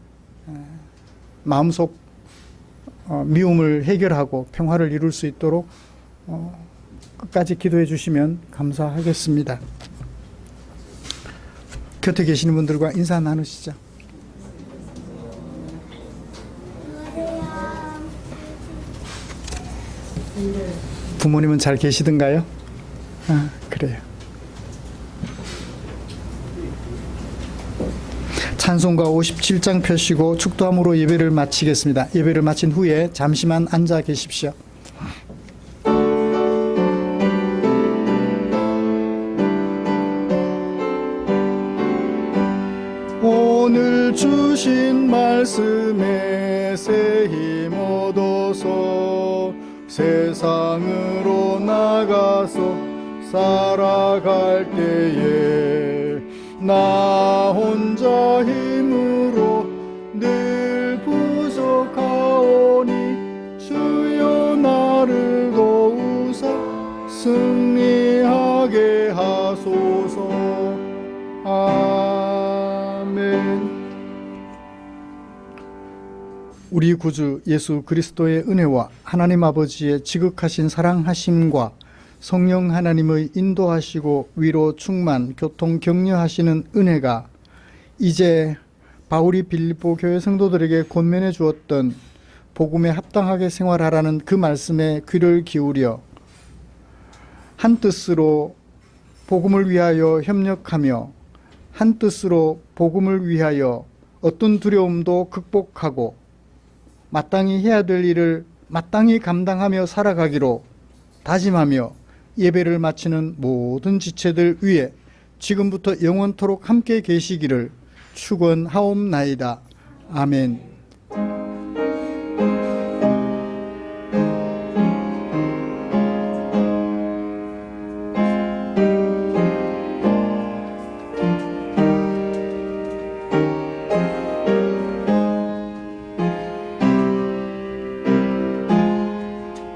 마음속 미움을 해결하고 평화를 이룰 수 있도록 끝까지 기도해 주시면 감사하겠습니다. 곁에 계시는 분들과 인사 나누시죠. 부모님은 잘 계시던가요? 그래요. 찬송가 57장 펴시고 축도함으로 예배를 마치겠습니다. 예배를 마친 후에 잠시만 앉아 계십시오. 오늘 주신 말씀에 새 힘 얻어서 세상으로 나가서 살아갈 때에 나 혼자 힘으로 늘 부족하오니 주여 나를 도우사 승리하게 하소서. 아멘. 우리 구주 예수 그리스도의 은혜와 하나님 아버지의 지극하신 사랑하심과 성령 하나님의 인도하시고 위로 충만 교통 격려하시는 은혜가 이제 바울이 빌립보 교회 성도들에게 권면해 주었던 복음에 합당하게 생활하라는 그 말씀에 귀를 기울여 한 뜻으로 복음을 위하여 협력하며 한 뜻으로 복음을 위하여 어떤 두려움도 극복하고 마땅히 해야 될 일을 마땅히 감당하며 살아가기로 다짐하며 예배를 마치는 모든 지체들 위에 지금부터 영원토록 함께 계시기를 축원하옵나이다. 아멘.